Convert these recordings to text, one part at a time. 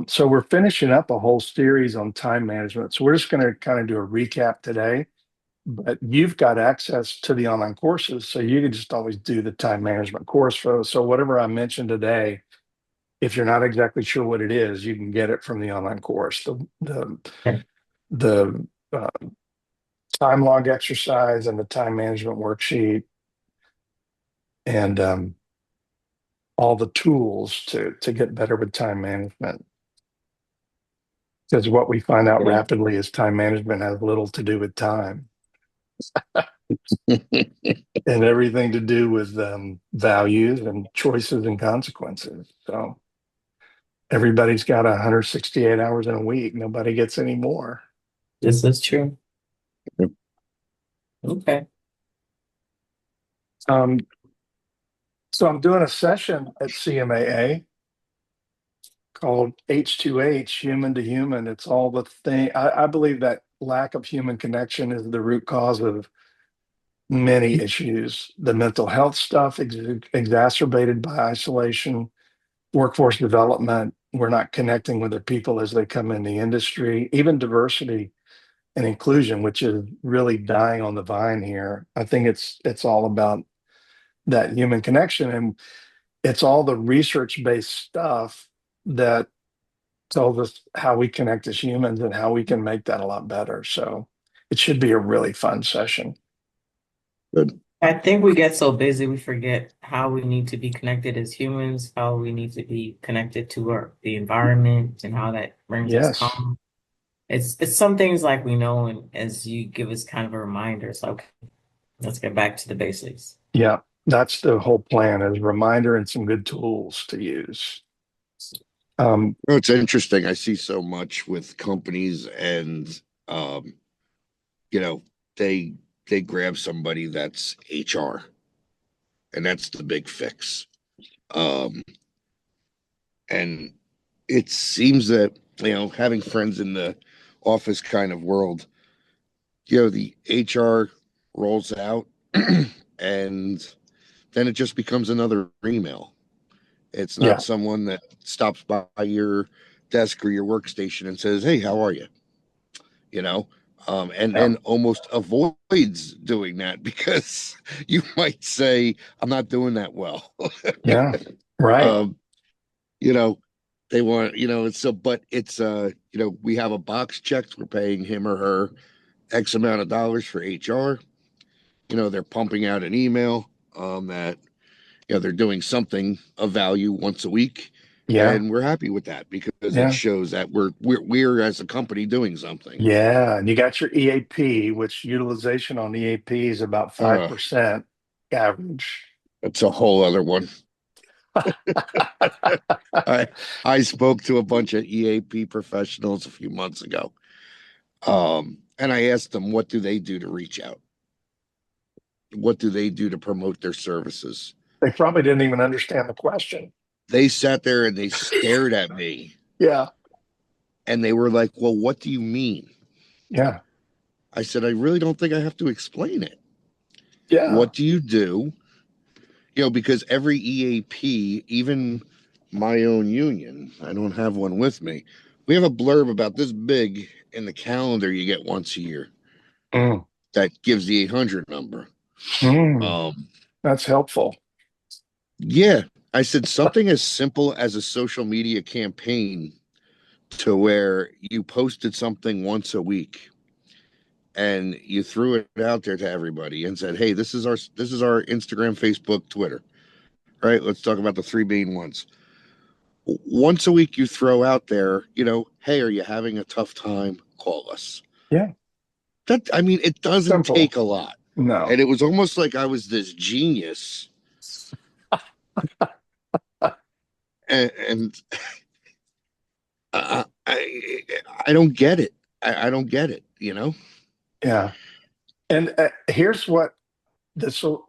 So we're finishing up a whole series on time management. So we're just going to kind of do a recap today, but you've got access to the online courses. So you can just always do the time management course. So whatever I mentioned today, if you're not exactly sure what it is, you can get it from the online course. The time log exercise and the time management worksheet and all the tools to get better with time management. Because what we find out Okay. rapidly is time management has little to do with time and everything to do with values and choices and consequences. So everybody's got 168 hours in a week. Nobody gets any more. This is true. Okay. Um, so I'm doing a session at CMAA called H2H, human to human. It's all the thing. I believe that lack of human connection is the root cause of many issues. The mental health stuff exacerbated by isolation, workforce development. We're not connecting with the people as they come in the industry, even diversity and inclusion, which is really dying on the vine here. I think it's all about that human connection, and it's all the research-based stuff that tells us how we connect as humans and how we can make that a lot better. So it should be a really fun session. Good. I think we get so busy we forget how we need to be connected as humans, how we need to be connected to the environment and how that brings us Yes. calm. It's some things like we know, and as you give us kind of a reminder, it's like, okay, let's get back to the basics. Yeah. That's the whole plan, is a reminder and some good tools to use. Um, Oh, it's interesting. I see so much with companies and um, you know, they they grab somebody that's HR and that's the big fix. Um, and it seems that, having friends in the office kind of world, the HR rolls out and then it just becomes another email. It's not yeah. someone that stops by your desk or your workstation and says, "Hey, how are you?" You know, and Yeah. then almost avoids doing that because you might say, "I'm not doing that well." Yeah. Right. um, you know, they want, it's so, but it's, we have a box checked. We're paying him or her X amount of dollars for HR. They're pumping out an email that they're doing something of value once a week, Yeah. and we're happy with that because it Yeah. shows that we're as a company doing something. Yeah. And you got your EAP, which utilization on EAP is about Uh, 5% average. that's a whole other one. I I spoke to a bunch of EAP professionals a few months ago, and I asked them what do they do to reach out, what do they do to promote their services. They probably didn't even understand the question. They sat there and they stared at me Yeah. and they were like, "Well, what do you mean?" Yeah. I said, "I really don't think I have to explain it. Yeah. What do you do?" Because every EAP, even my own union, I don't have one with me. We have a blurb about this big in the calendar you get once a year Mm. that gives the 800 number. Mm. Um, That's helpful. yeah, I said something as simple as a social media campaign to where you posted something once a week and you threw it out there to everybody and said, "Hey, this is our Instagram, Facebook, Twitter. Right? Let's talk about the three main ones. Once a week, you throw out there, hey, are you having a tough time? Call us." Yeah. That, I mean, it doesn't Simple. take a lot. No. And it was almost like I was this genius. And I don't get it. I don't get it. Yeah. And here's what the so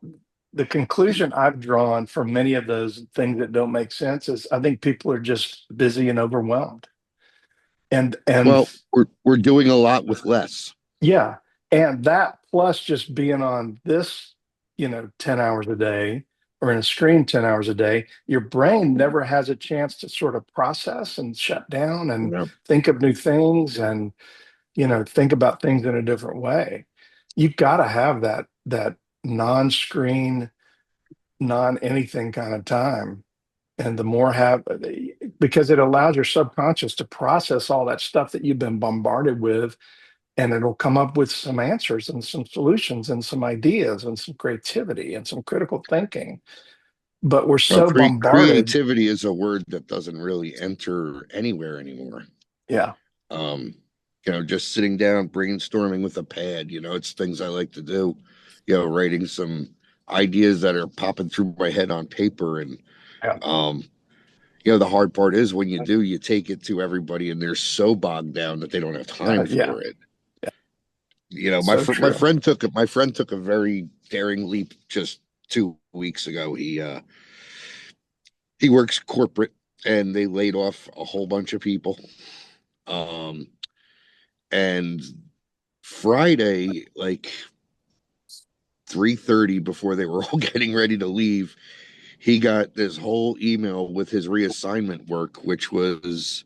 the conclusion I've drawn from many of those things that don't make sense is I think people are just busy and overwhelmed. And Well, we're doing a lot with less. yeah, and that plus just being on this, 10 hours a day or in a screen 10 hours a day, your brain never has a chance to sort of process and shut down and Yeah. think of new things and, think about things in a different way. You've got to have that non-screen, non-anything kind of time. And the more have, because it allows your subconscious to process all that stuff that you've been bombarded with, and it'll come up with some answers and some solutions and some ideas and some creativity and some critical thinking. But we're Well, so bombarded. creativity is a word that doesn't really enter anywhere anymore. Yeah. Um, just sitting down, brainstorming with a pad, it's things I like to do, writing some ideas that are popping through my head on paper. And, Yeah. um, the hard part is when you do, you take it to everybody and they're so bogged down that they don't have time Yeah. for it. Yeah. My So my true. friend took a very daring leap just 2 weeks ago. He works corporate and they laid off a whole bunch of people. Um, and Friday, like 3:30 before they were all getting ready to leave, he got this whole email with his reassignment work, which was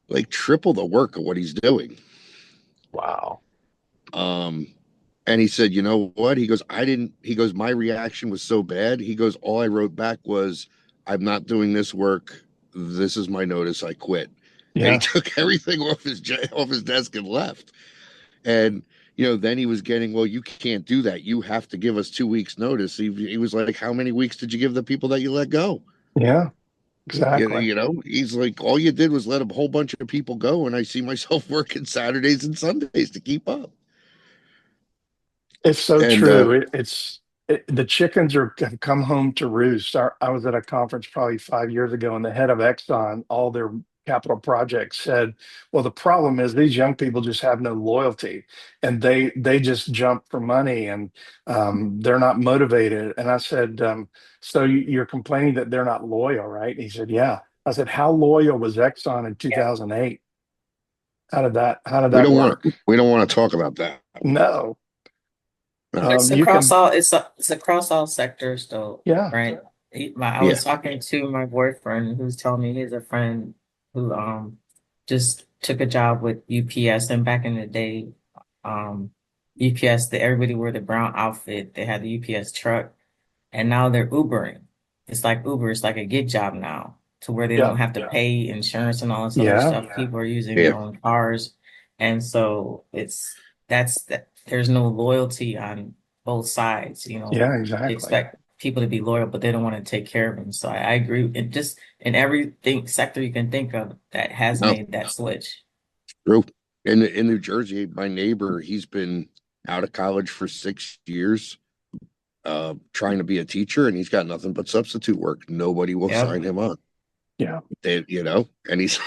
like triple the work of what he's doing. Wow. Um, and he said, you know what? He goes, he goes, my reaction was so bad. He goes, all I wrote back was, I'm not doing this work. This is my notice. I quit. And he Yeah. took everything off his desk and left. And then he was getting, well, you can't do that. You have to give us 2 weeks notice. He was like, how many weeks did you give the people that you let go? Yeah. Exactly. He's like, all you did was let a whole bunch of people go, and I see myself working Saturdays and Sundays to keep up. It's so And true. The chickens have come home to roost. I was at a conference probably 5 years ago, and the head of Exxon, all their capital projects said, "Well, the problem is these young people just have no loyalty, and they just jump for money, and they're not motivated." And I said, "So you're complaining that they're not loyal, right?" And he said, "Yeah." I said, "How loyal was Exxon in 2008? How did we that don't want work?" to we don't want to talk about that. No. No. You can, It's across all sectors though, yeah, right? I Yeah. was talking to my boyfriend who's telling me he's a friend who just took a job with UPS, and back in the day, UPS, everybody wore the brown outfit. They had the UPS truck, and now they're Ubering. It's like Uber, it's like a gig job now, to where they yeah, don't have to pay insurance and all this other yeah, stuff. People are using Yeah. their own cars. And so that's that there's no loyalty on both sides. yeah, They exactly. expect people to be loyal, but they don't want to take care of them. So I agree. It just in everything sector you can think of that has No. made that switch. True. In New Jersey, my neighbor, he's been out of college for 6 years, trying to be a teacher, and he's got nothing but substitute work. Nobody will Yep. sign him on. Yeah. And he's,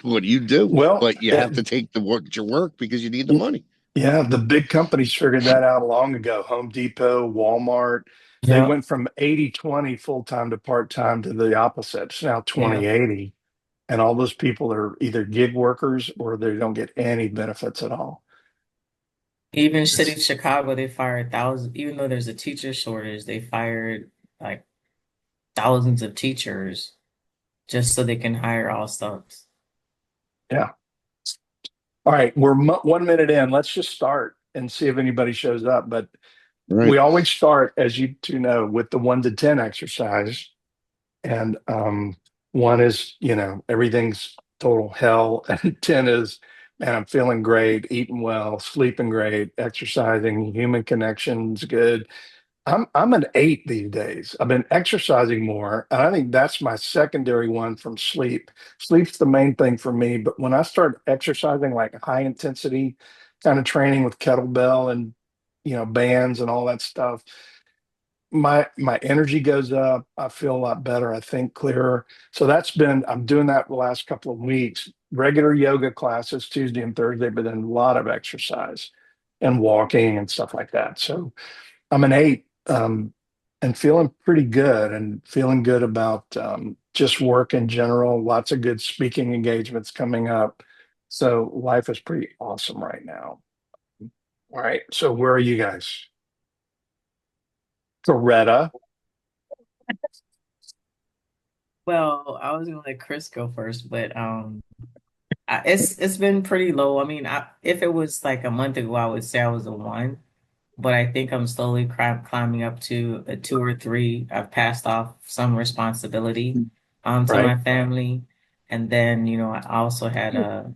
what do you do? Well, But you have to take the work your work because you need the y- money. yeah, the big companies figured that out long ago. Home Depot, Walmart, they Yep. went from 80/20 full-time to part-time to the opposite. It's now Yeah. 20/80. And all those people are either gig workers or they don't get any benefits at all. Even city of It's, Chicago, they fired thousands, even though there's a teacher shortage, they fired like thousands of teachers just so they can hire all stars. yeah. All right, we're 1 minute in. Let's just start and see if anybody shows up. But we Right. always start, as you two know, with the 1 to 10 exercise. And one is, everything's total hell. And 10 is, man, I'm feeling great, eating well, sleeping great, exercising, human connections good. I'm an 8 these days. I've been exercising more, and I think that's my secondary one from sleep. Sleep's the main thing for me, but when I start exercising like high intensity kind of training with kettlebell and bands and all that stuff, my energy goes up. I feel a lot better. I think clearer. So I'm doing that the last couple of weeks. Regular yoga classes Tuesday and Thursday, but then a lot of exercise and walking and stuff like that. So I'm an 8, and feeling pretty good and feeling good about just work in general. Lots of good speaking engagements coming up. So life is pretty awesome right now. All right. So where are you guys? Coretta. Well, I was gonna let Chris go first, but it's been pretty low. I mean, if it was like a month ago, I would say I was a one, but I think I'm slowly climbing up to a two or three. I've passed off some responsibility to Right. my family, and then I also had a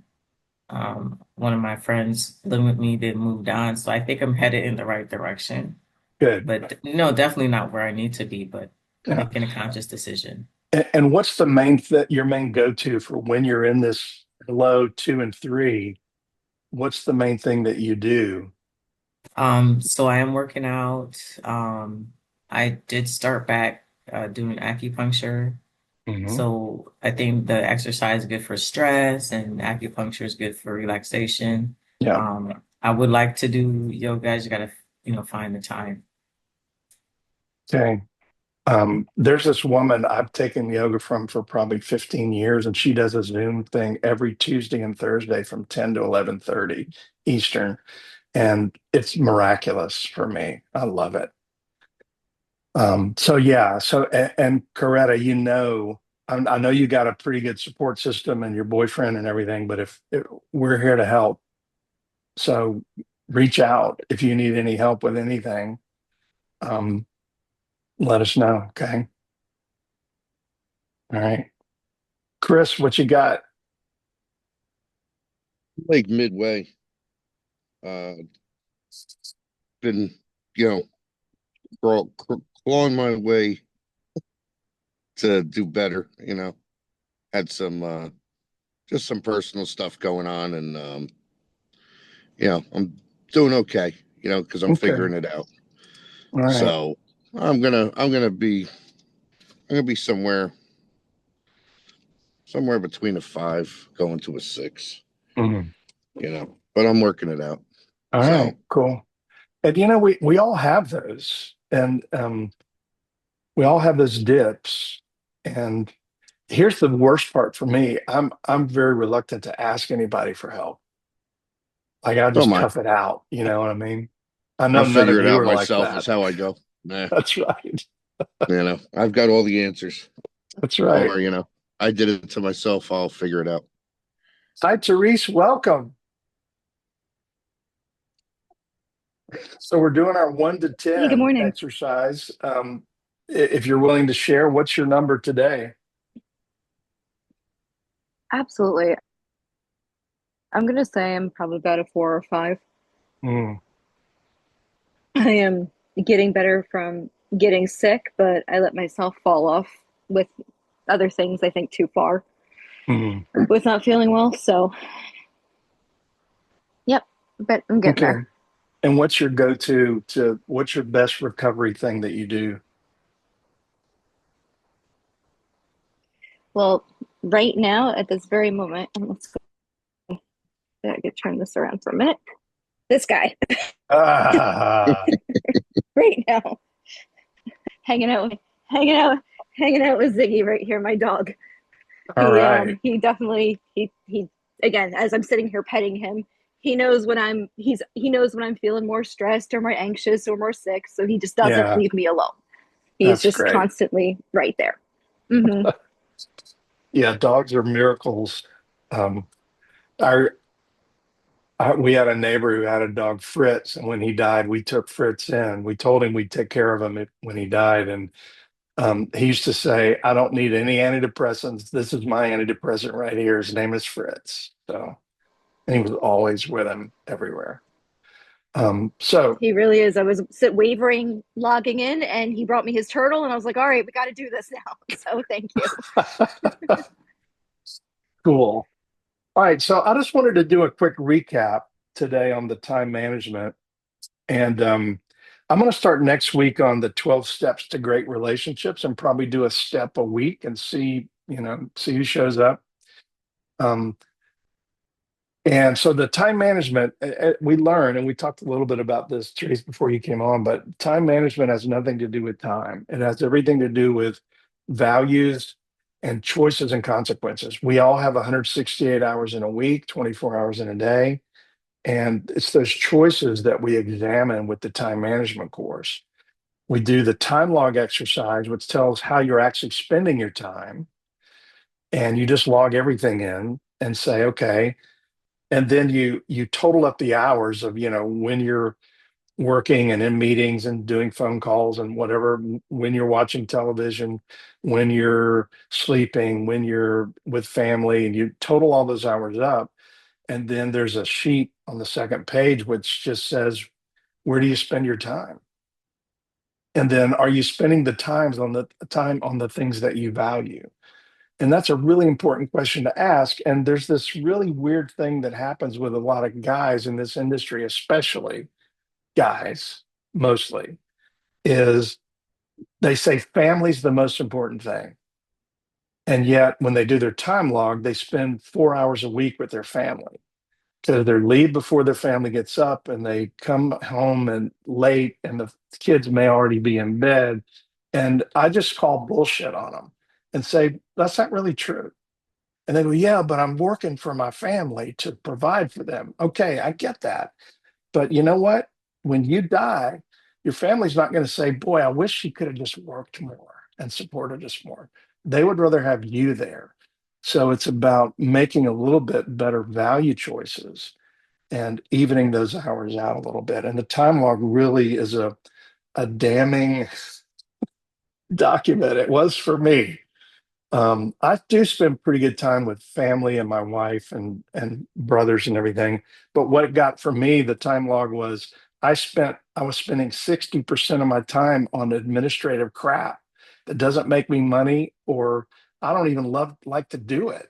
one of my friends living with me that moved on, so I think I'm headed in the right direction. Good. But no, definitely not where I need to be, but Yeah. making a conscious decision. And what's the main your main go-to for when you're in this low two and three? What's the main thing that you do? So I am working out. I did start back doing acupuncture. Hmm. So I think the exercise is good for stress and acupuncture is good for relaxation. Yeah. I would like to do yoga. I just gotta, find the time. Okay. There's this woman I've taken yoga from for probably 15 years, and she does a Zoom thing every Tuesday and Thursday from 10 to 11:30 Eastern. And it's miraculous for me. I love it. So yeah, and Coretta, I know you got a pretty good support system and your boyfriend and everything, but if we're here to help, so reach out if you need any help with anything. Um, let us know. Okay. All right. Chris, what you got? Like midway. Uh, been, you know, clawing my way to do better. Had some just some personal stuff going on, and I'm doing okay. Because I'm Okay. figuring it out. All right. So I'm gonna be somewhere between a five going to a six. Mhm. But I'm working it out. All So right. Cool. And we all have those, and we all have those dips. And here's the worst part for me. I'm very reluctant to ask anybody for help. Like I so just am I. tough it out. You know what I mean? I I'll know none figure of it you out are like myself. Is that. how I go. Nah, That's right. I've got all the answers. That's right. Or I did it to myself. I'll figure it out. Hi, Therese. Welcome. So we're doing our one to Hey, good 10 morning. exercise. If you're willing to share, what's your number today? Absolutely. I'm gonna say I'm probably about a 4 or 5. Hmm. I am getting better from getting sick, but I let myself fall off with other things, I think, too far Hmm. with not feeling well. So, yep, but I'm getting Okay. there. And what's your go-to to what's your best recovery thing that you do? Well, right now, at this very moment, and let's go. I could turn this around for a minute. This guy, Ah, right now, hanging out, hanging out, hanging out with Ziggy right here, my dog. all right. He definitely he again, as I'm sitting here petting him, he knows when I'm feeling more stressed or more anxious or more sick, so he just doesn't Yeah, leave me alone. He's that's just great. constantly right there. Hmm. Yeah, dogs are miracles. Um, our we had a neighbor who had a dog, Fritz, and when he died, we took Fritz in. We told him we'd take care of him when he died, and he used to say, "I don't need any antidepressants. This is my antidepressant right here. His name is Fritz." So, and he was always with him everywhere. So He really is. I was wavering, logging in, and he brought me his turtle, and I was like, "All right, we got to do this now." So thank you. cool. All right, so I just wanted to do a quick recap today on the time management. And I'm going to start next week on the 12 steps to great relationships and probably do a step a week and see who shows up. Um, and so the time management, we learn, and we talked a little bit about this, Trace, before you came on, but time management has nothing to do with time. It has everything to do with values and choices and consequences. We all have 168 hours in a week, 24 hours in a day. And it's those choices that we examine with the time management course. We do the time log exercise, which tells how you're actually spending your time. and you just log everything in and say, okay. And then you total up the hours of, when you're working and in meetings and doing phone calls and whatever, when you're watching television, when you're sleeping, when you're with family, and you total all those hours up. And then there's a sheet on the second page which just says, where do you spend your time? And then are you spending the time on the things that you value? And that's a really important question to ask. And there's this really weird thing that happens with a lot of guys in this industry, especially guys, mostly, is they say family's the most important thing. And yet, when they do their time log, they spend 4 hours a week with their family. So they leave before their family gets up, and they come home and late, and the kids may already be in bed. And I just call bullshit on them and say, that's not really true. And they go, yeah, but I'm working for my family to provide for them. Okay, I get that. But you know what? When you die, your family's not going to say, boy, I wish she could have just worked more and supported us more. They would rather have you there. So it's about making a little bit better value choices and evening those hours out a little bit. And the time log really is a damning document. It was for me. I do spend pretty good time with family and my wife and brothers and everything. But what it got for me, the time log was I was spending 60% of my time on administrative crap that doesn't make me money, or I don't even like to do it.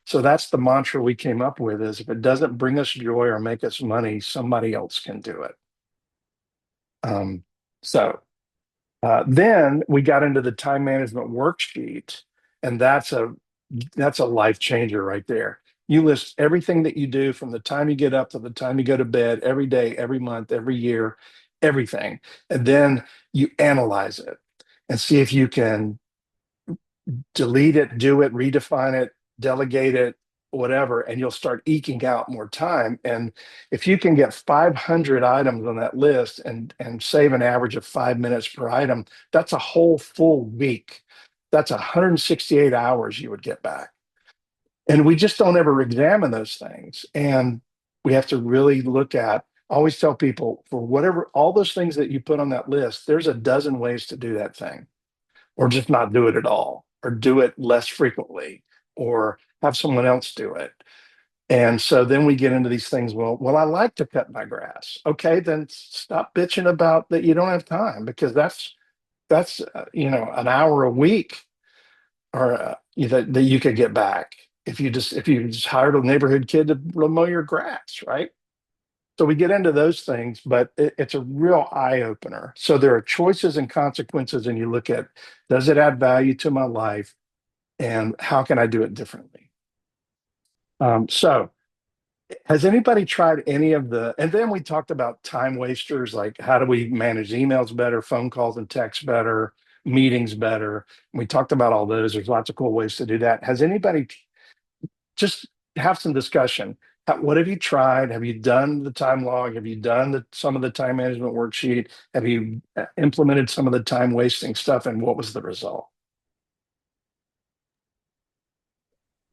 So that's the mantra we came up with, is if it doesn't bring us joy or make us money, somebody else can do it. Um, so then we got into the time management worksheet, and that's a life changer right there. You list everything that you do from the time you get up to the time you go to bed, every day, every month, every year, everything. And then you analyze it and see if you can delete it, do it, redefine it, delegate it, whatever, and you'll start eking out more time. And if you can get 500 items on that list and save an average of 5 minutes per item, that's a whole full week. That's 168 hours you would get back. And we just don't ever examine those things. And we have to really look at, I always tell people, for whatever, all those things that you put on that list, there's a dozen ways to do that thing, or just not do it at all, or do it less frequently, or have someone else do it. And so then we get into these things. Well, I like to cut my grass. Okay, then stop bitching about that you don't have time, because that's an hour a week, or that you could get back if you just hired a neighborhood kid to mow your grass, right? So we get into those things, but it's a real eye opener. So there are choices and consequences, and you look at, does it add value to my life, and how can I do it differently? So has anybody tried any of the, and then we talked about time wasters, like how do we manage emails better, phone calls and texts better, meetings better. We talked about all those. There's lots of cool ways to do that. Has anybody, just have some discussion. What have you tried? Have you done the time log? Have you done some of the time management worksheet? Have you implemented some of the time wasting stuff? And what was the result?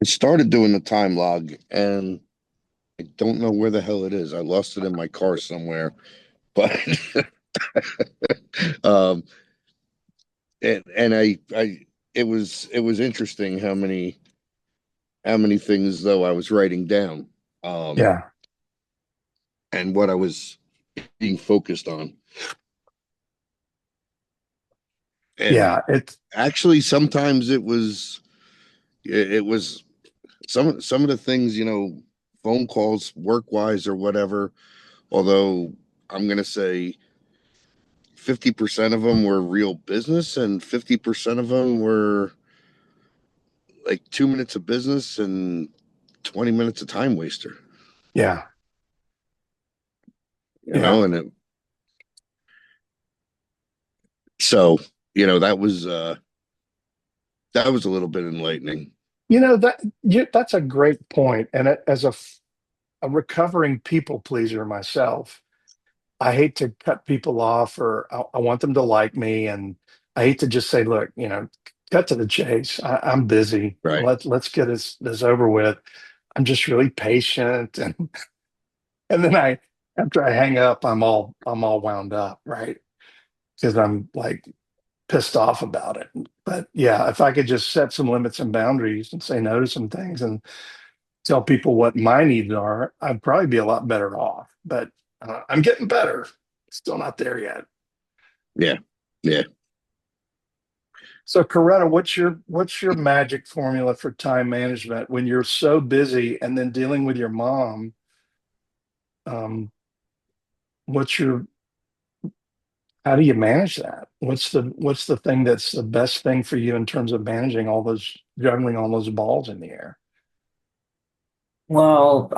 I started doing the time log and I don't know where the hell it is. I lost it in my car somewhere, but um, and it was interesting how many things though I was writing down, um, Yeah, and what I was being focused on. And yeah, it's actually, sometimes it was some of the things, phone calls, work wise or whatever. Although I'm gonna say 50% of them were real business, and 50% of them were like 2 minutes of business and 20 minutes of time waster, yeah, you yeah. know, and so, that was a little bit enlightening. That's a great point. And as a recovering people pleaser myself, I hate to cut people off, or I want them to like me. And I hate to just say, look, cut to the chase. I'm busy. Right. Let's get this over with. I'm just really patient, and then after I hang up, I'm all wound up, right? Because I'm like pissed off about it. But yeah, if I could just set some limits and boundaries and say no to some things and tell people what my needs are, I'd probably be a lot better off. But I'm getting better. Still not there yet. Yeah. Yeah. So, Coretta, what's your magic formula for time management when you're so busy and then dealing with your mom? Um, what's your how do you manage that? What's the thing that's the best thing for you in terms of managing all those juggling all those balls in the air? Well,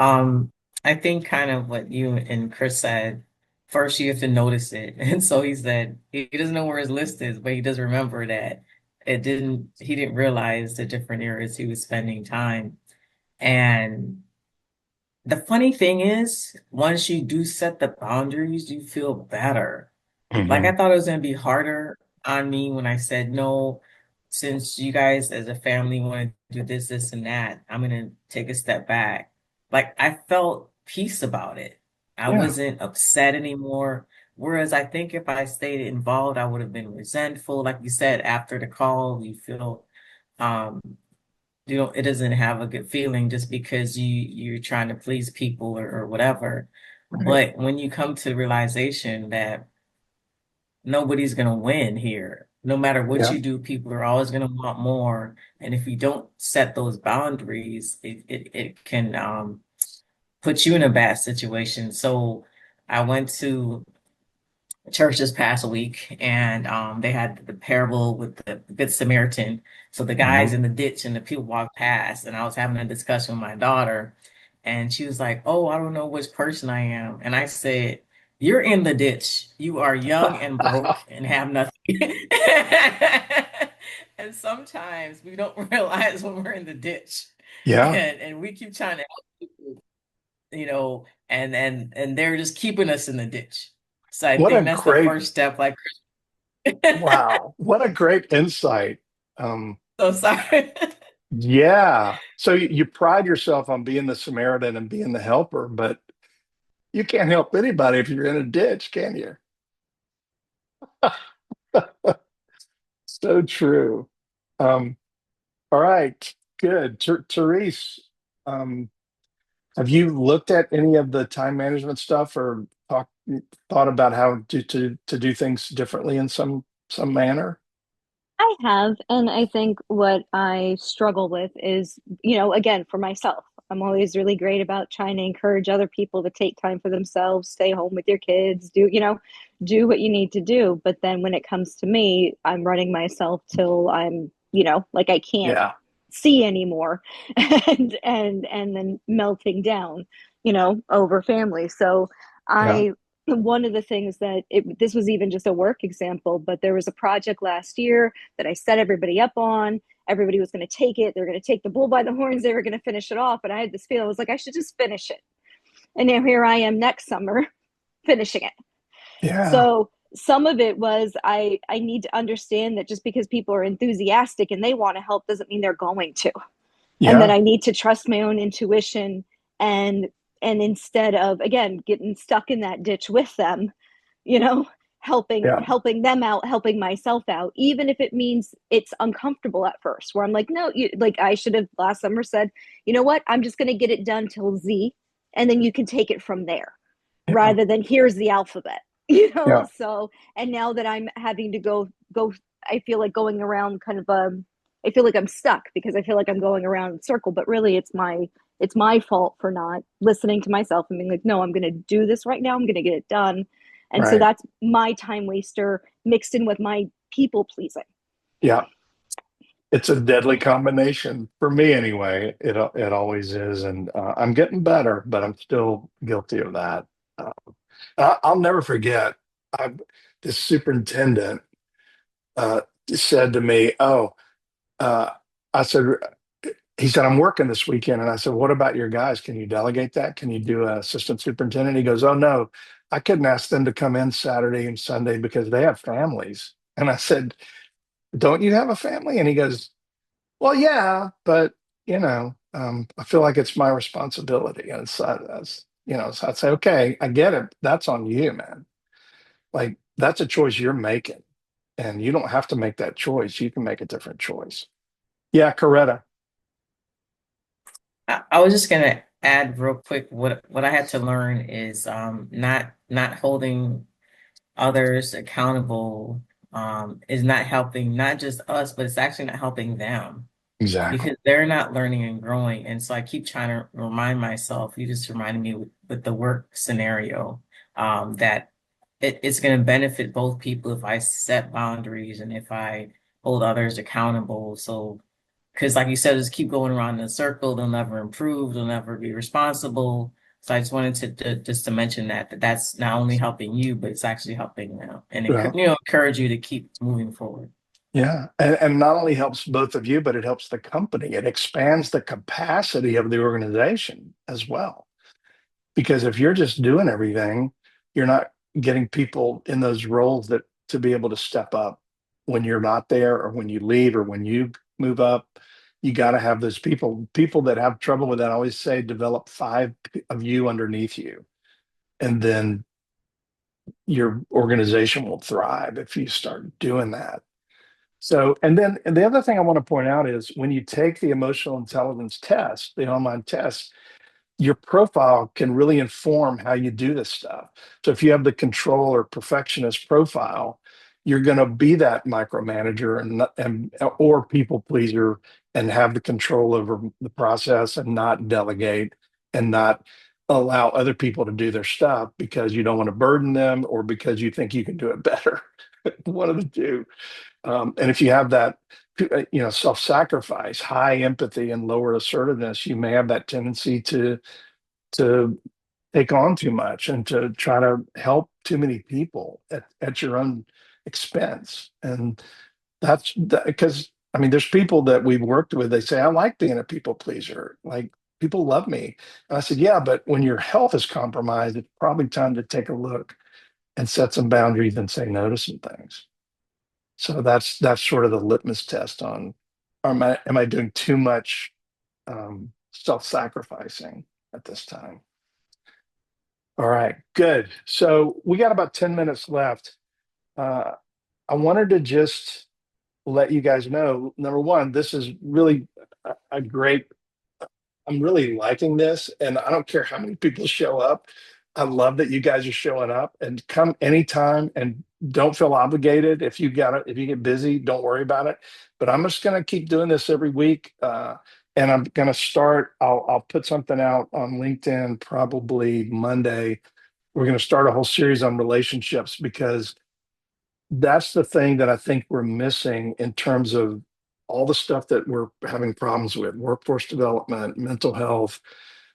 I think kind of what you and Chris said. First, you have to notice it, and so he said he doesn't know where his list is, but he does remember that he didn't realize the different areas he was spending time. And the funny thing is, once you do set the boundaries, you feel better. Like Hmm. I thought it was gonna be harder on me when I said no, since you guys as a family want to do this, this, and that, I'm gonna take a step back. Like I felt peace about it. I Yeah, wasn't upset anymore. Whereas I think if I stayed involved, I would have been resentful. Like you said, after the call, you feel um it doesn't have a good feeling just because you're trying to please people or whatever. right. But when you come to the realization that nobody's going to win here. No matter what Yeah, you do, people are always going to want more. And if you don't set those boundaries, it can put you in a bad situation. So I went to church this past week and they had the parable with the Good Samaritan. So the hmm guy's in the ditch and the people walk past. And I was having a discussion with my daughter and she was like, "Oh, I don't know which person I am." And I said, "You're in the ditch. You are young and broke and have nothing." And sometimes we don't realize when we're in the ditch. yeah. And we keep trying to help people, and they're just keeping us in the ditch. So I What a think that's the great first step. Like, wow. What a great insight. Um, so sorry. yeah. So you pride yourself on being the Samaritan and being the helper, but you can't help anybody if you're in a ditch, can you? So true. Um, all right, good. Therese, um, have you looked at any of the time management stuff or thought about how to do things differently in some manner? I have, and I think what I struggle with is, again, for myself, I'm always really great about trying to encourage other people to take time for themselves, stay home with your kids, do what you need to do. But then when it comes to me, I'm running myself till I'm, like I can't Yeah, see anymore and then melting down, over family. So yeah, I one of the things that this was even just a work example, but there was a project last year that I set everybody up on. Everybody was going to take it. They're going to take the bull by the horns. They were going to finish it off. And I had this feeling, I was like, I should just finish it. And now here I am next summer finishing it. yeah, So some of it was I need to understand that just because people are enthusiastic and they want to help doesn't mean they're going to. And then yeah, I need to trust my own intuition and instead of again getting stuck in that ditch with them, you know, yeah, helping them out, helping myself out, even if it means it's uncomfortable at first, where I'm like, no, like I should have last summer said, you know what, I'm just going to get it done till Z, and then you can take it from there, yeah, rather than here's the alphabet, yeah, So, and now that I'm having to go, I feel like going around kind of I feel like I'm stuck because I feel like I'm going around in a circle, but really it's my fault for not listening to myself and being like, no, I'm going to do this right now. I'm going to get it done. And so right. that's my time waster mixed in with my people pleasing. Yeah. It's a deadly combination for me anyway. It always is, and I'm getting better, but I'm still guilty of that. Uh, I'll never forget. I, this superintendent uh, said to me, "Oh," uh, I said, he said, "I'm working this weekend," and I said, "What about your guys? Can you delegate that? Can you do an assistant superintendent?" He goes, "Oh no, I couldn't ask them to come in Saturday and Sunday because they have families." And I said, don't you have a family? And he goes, well, yeah, but I feel like it's my responsibility. And so I'd say, okay, I get it. That's on you, man. Like that's a choice you're making. And you don't have to make that choice. You can make a different choice. Yeah, Coretta. I was just gonna add real quick what I had to learn is not holding others accountable is not helping not just us, but it's actually not helping them Exactly. because they're not learning and growing. And so I keep trying to remind myself, you just reminded me with the work scenario, that it's going to benefit both people if I set boundaries and if I hold others accountable. So, because like you said, just keep going around in a circle, they'll never improve, they'll never be responsible. So I just wanted just to mention that that's not only helping you, but it's actually helping them and Yeah. encourage you to keep moving forward. Yeah. And not only helps both of you, but it helps the company. It expands the capacity of the organization as well. Because if you're just doing everything, you're not getting people in those roles that to be able to step up when you're not there or when you leave or when you move up. You got to have those people that have trouble with that. I always say develop five of you underneath you, and then your organization will thrive if you start doing that. So, and the other thing I want to point out is when you take the emotional intelligence test, the online test, your profile can really inform how you do this stuff. So if you have the control or perfectionist profile, you're going to be that micromanager and or people pleaser and have the control over the process and not delegate and not allow other people to do their stuff because you don't want to burden them or because you think you can do it better. One of the two. And if you have that, self-sacrifice, high empathy, and lower assertiveness, you may have that tendency to take on too much and to try to help too many people at your own expense. And that's because I mean, there's people that we've worked with, they say, I like being a people pleaser. Like people love me. And I said, yeah, but when your health is compromised, it's probably time to take a look and set some boundaries and say no to some things. So that's sort of the litmus test on am I doing too much self-sacrificing at this time? All right, good. So we got about 10 minutes left. Uh, I wanted to just let you guys know, number one, this is really a great, I'm really liking this, and I don't care how many people show up. I love that you guys are showing up and come anytime and don't feel obligated. If you get busy, don't worry about it. But I'm just going to keep doing this every week. And I'm going to I'll put something out on LinkedIn probably Monday. We're going to start a whole series on relationships because that's the thing that I think we're missing in terms of all the stuff that we're having problems with: workforce development, mental health,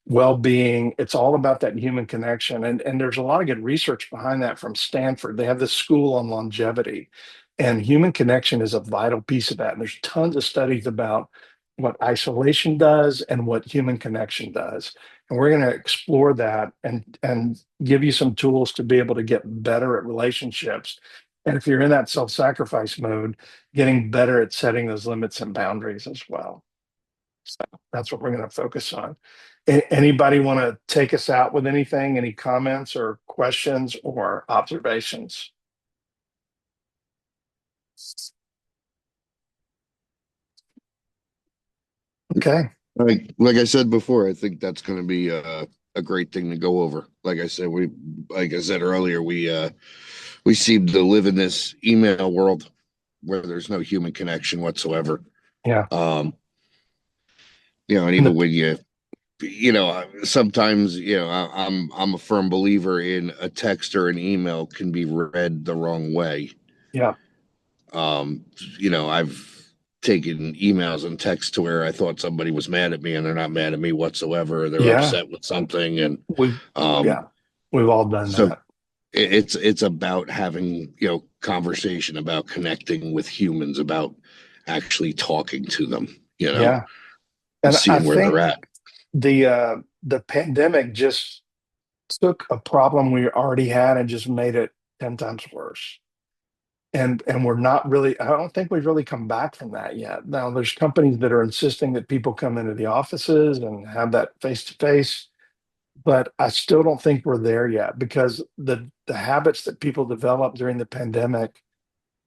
well-being. It's all about that human connection. And there's a lot of good research behind that from Stanford. They have this school on longevity, and human connection is a vital piece of that. And there's tons of studies about what isolation does and what human connection does. And we're going to explore that and give you some tools to be able to get better at relationships. And if you're in that self-sacrifice mode, getting better at setting those limits and boundaries as well. So that's what we're going to focus on. Anybody want to take us out with anything? Any comments or questions or observations? Okay. Like I said before, I think that's going to be a great thing to go over. Like I said earlier, we seem to live in this email world where there's no human connection whatsoever. Yeah. And And even when sometimes I'm a firm believer in a text or an email can be read the wrong way. yeah. Um, I've taken emails and texts to where I thought somebody was mad at me and they're not mad at me whatsoever. They're Yeah. upset with something. And We've, um, yeah. We've all done so that. it's about having, conversation, about connecting with humans, about actually talking to them, Yeah. and And I seeing where they're think at. the pandemic just took a problem we already had and just made it 10 times worse. and we're not really, I don't think we've really come back from that yet. Now there's companies that are insisting that people come into the offices and have that face to face, but I still don't think we're there yet because the habits that people develop during the pandemic,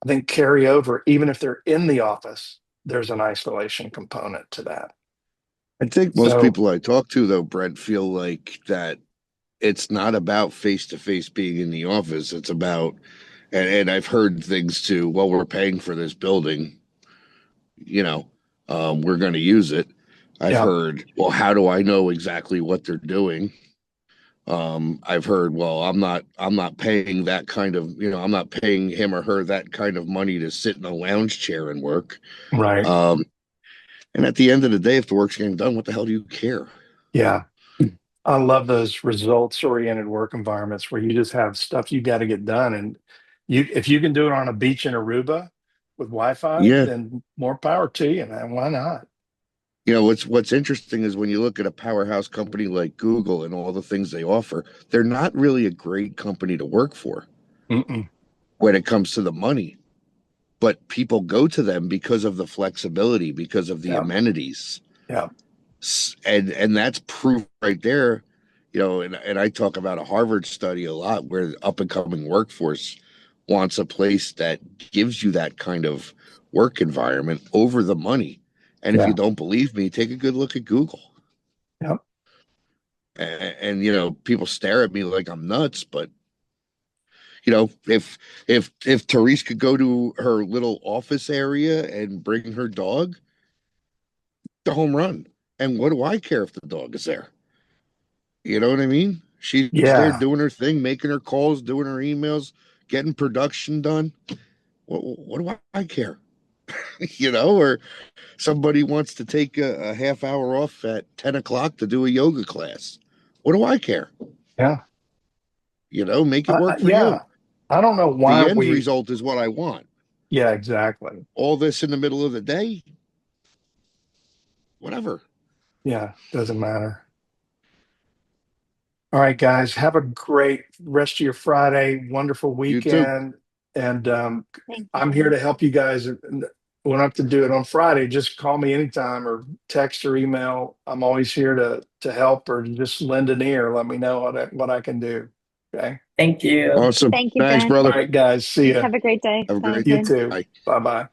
I think carry over even if they're in the office. There's an isolation component to that. I think most So people I talk to, though, Brent, feel like that it's not about face to face being in the office. It's about, and I've heard things too, well, we're paying for this building, you know, we're going to use it. I've yeah, heard, well, how do I know exactly what they're doing? I've heard, well, I'm not paying that kind of, I'm not paying him or her that kind of money to sit in a lounge chair and work. right. Um, and at the end of the day, if the work's getting done, what the hell do you care? Yeah. I love those results oriented work environments where you just have stuff you got to get done. And if you can do it on a beach in Aruba with Wi-Fi, Yeah. then more power to you, man. Why not? What's interesting is when you look at a powerhouse company like Google and all the things they offer, they're not really a great company to work for Mm-mm. when it comes to the money. But people go to them because of the flexibility, because of the Yeah. amenities. Yeah. And that's proof right there. And I talk about a Harvard study a lot where the up and coming workforce wants a place that gives you that kind of work environment over the money. And if you Yeah. don't believe me, take a good look at Google. Yeah. And people stare at me like I'm nuts, but if Therese could go to her little office area and bring her dog, the home run. And what do I care if the dog is there? You know what I mean? She's there Yeah. doing her thing, making her calls, doing her emails, getting production done. What do I care? Or somebody wants to take a half hour off at 10 o'clock to do a yoga class. What do I care? Yeah. Make it work for Yeah. you. I don't know why The end we, result is what I want. yeah, exactly. All this in the middle of the day, whatever. Yeah. Doesn't matter. All right, guys, have a great rest of your Friday, wonderful You too. weekend. And Thank I'm here you. to help you guys. We don't have to do it on Friday. Just call me anytime or text or email. I'm always here to help or just lend an ear. Let me know what I can do. Okay. Thank you. Awesome. Thank you, Thanks, Brent. All brother. right, guys. See ya. Have a great day. Have a Bye, great You Tim. too. Bye. Bye bye.